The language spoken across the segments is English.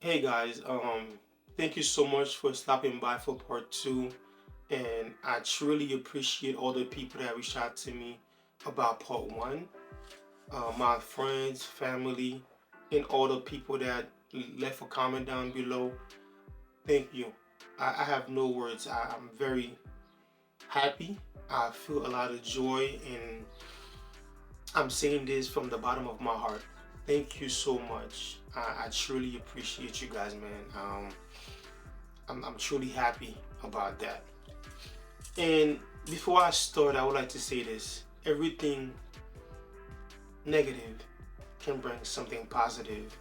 Hey guys, thank you so much for stopping by for part two, and I truly appreciate all the people that reached out to me about part one. My friends, family, and all the people that left a comment down below. Thank you. I have no words. I'm very happy. I feel a lot of joy, and I'm saying this from the bottom of my heart. Thank you so much. I truly appreciate you guys, man. I'm truly happy about that. And before I start, I would like to say this: everything negative can bring something positive.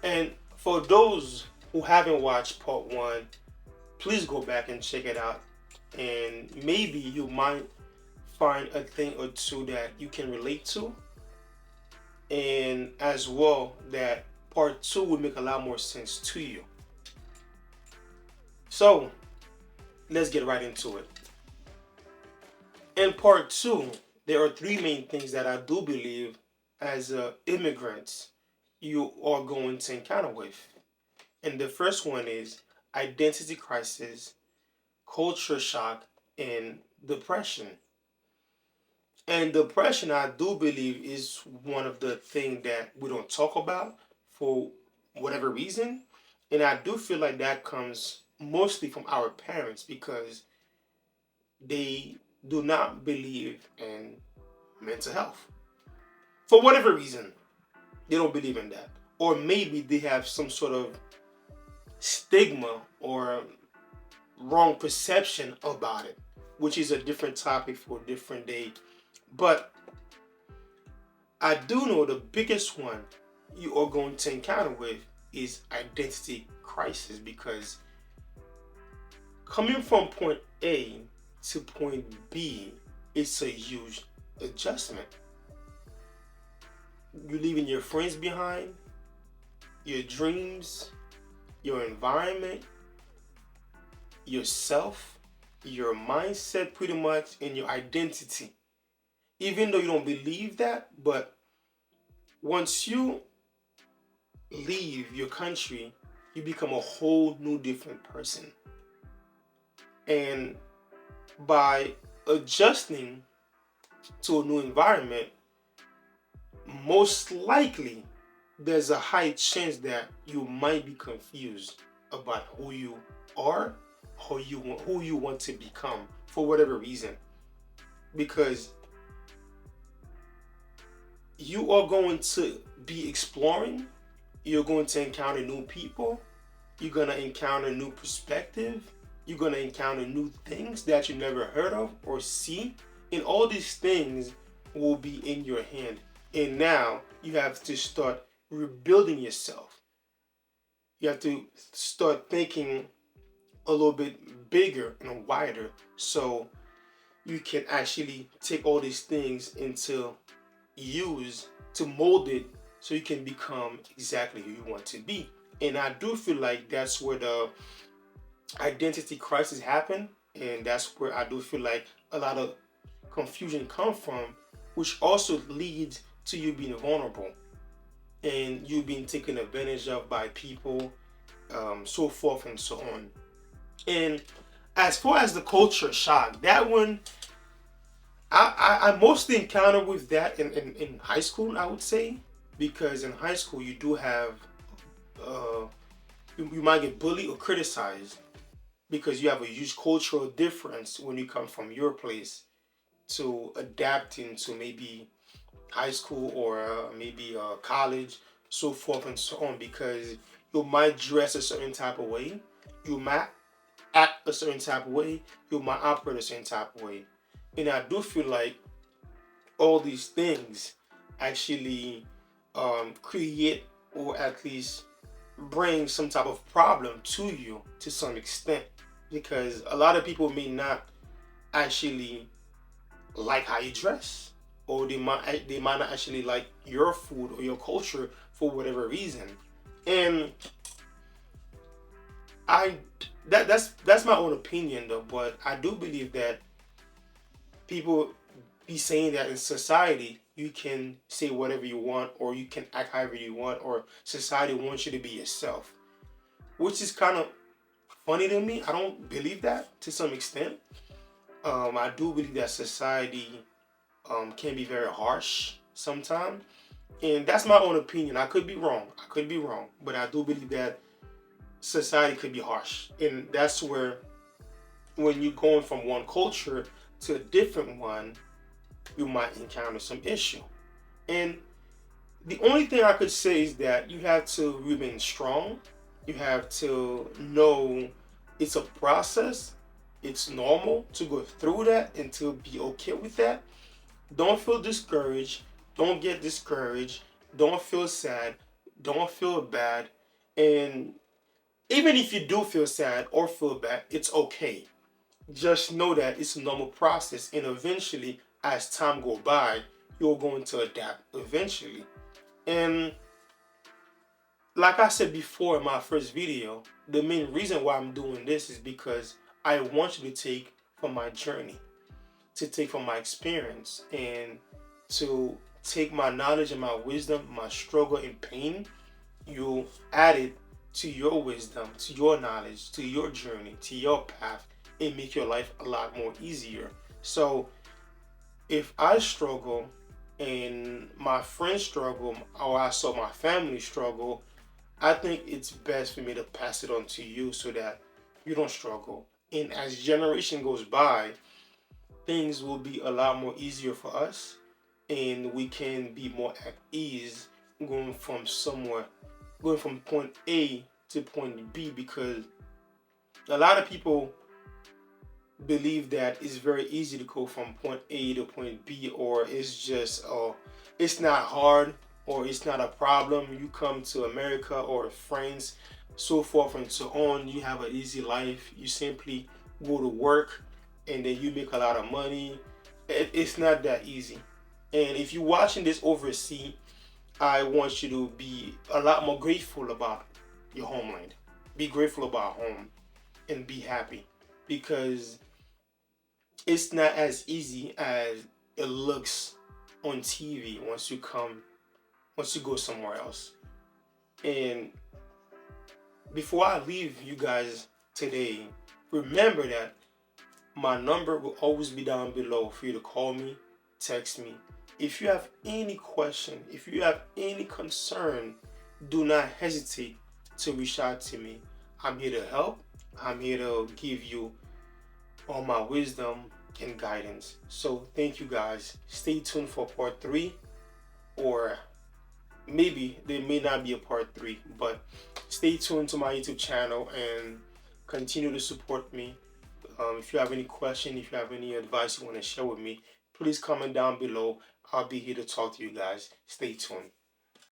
And for those who haven't watched part one, please go back and check it out. And maybe you might find a thing or two that you can relate to, and as well that part two will make a lot more sense to you. So let's get right into it. In part two, there are three main things that I do believe as immigrants you are going to encounter with. And the first one is identity crisis, culture shock, and depression. And depression, I do believe, is one of the things that we don't talk about for whatever reason. And I do feel like that comes mostly from our parents because they do not believe in mental health. For whatever reason, they don't believe in that. Or maybe they have some sort of stigma or wrong perception about it, which is a different topic for a different day. But I do know the biggest one you are going to encounter with is identity crisis because coming from point A to point B is a huge adjustment. You're leaving your friends behind, your dreams, your environment, yourself, your mindset, pretty much, and your identity. Even though you don't believe that, but once you leave your country, you become a whole new different person. And by adjusting to a new environment, most likely there's a high chance that you might be confused about who you are, who you want to become for whatever reason. Because you are going to be exploring, you're going to encounter new people, you're going to encounter new perspective, you're going to encounter new things that you never heard of or see, and all these things will be in your hand. And now you have to start rebuilding yourself. You have to start thinking a little bit bigger and wider so you can actually take all these things into use to mold it so you can become exactly who you want to be. And I do feel like that's where the identity crisis happen, and that's where I do feel like a lot of confusion come from, which also leads to you being vulnerable and you being taken advantage of by people, so forth and so on. And as far as the culture shock, that one I mostly encounter with that in high school, I would say, because in high school you do have you might get bullied or criticized because you have a huge cultural difference when you come from your place to adapting to maybe high school or maybe college, so forth and so on. Because you might dress a certain type of way, you might act a certain type of way, you might operate a certain type of way. And I do feel like all these things actually create or at least bring some type of problem to you to some extent because a lot of people may not actually like how you dress or they might not actually like your food or your culture for whatever reason. And I that's my own opinion though, but I do believe that people be saying that in society you can say whatever you want or you can act however you want or society wants you to be yourself. which is kind of funny to me. I don't believe that to some extent. I do believe that society can be very harsh sometimes, and that's my own opinion. I could be wrong. I could be wrong, but I do believe that society could be harsh, and that's where when you're going from one culture to a different one, you might encounter some issue. And the only thing I could say is that you have to remain strong. You have to know it's a process. It's normal to go through that and to be okay with that. Don't feel discouraged. Don't get discouraged. Don't feel sad. Don't feel bad. And even if you do feel sad or feel bad, it's okay. Just know that it's a normal process, and eventually, as time go by, you're going to adapt eventually. And like I said before in my first video, the main reason why I'm doing this is because I want you to take from my journey, to take from my experience, and to take my knowledge and my wisdom, my struggle and pain, you add it to your wisdom, to your knowledge, to your journey, to your path, and make your life a lot more easier. So if I struggle and my friends struggle, or I saw my family struggle, I think it's best for me to pass it on to you so that you don't struggle. And as generation goes by, things will be a lot more easier for us, and we can be more at ease going from point A to point B, because a lot of people believe that it's very easy to go from point A to point B, or it's just it's not hard, or it's not a problem. You come to America or France, so forth and so on. You have an easy life. You simply go to work and then you make a lot of money. It's not that easy. And if you're watching this overseas, I want you to be a lot more grateful about your homeland. Be grateful about home and be happy, because it's not as easy as it looks on TV once you go somewhere else. And before I leave you guys today, remember that my number will always be down below for you to call me, text me. If you have any question, if you have any concern, do not hesitate to reach out to me. I'm here to help. I'm here to give you all my wisdom and guidance. So thank you guys. Stay tuned for part 3, or maybe there may not be a part 3, but stay tuned to my YouTube channel and continue to support me. If you have any question, if you have any advice you want to share with me, please comment down below. I'll be here to talk to you guys. Stay tuned.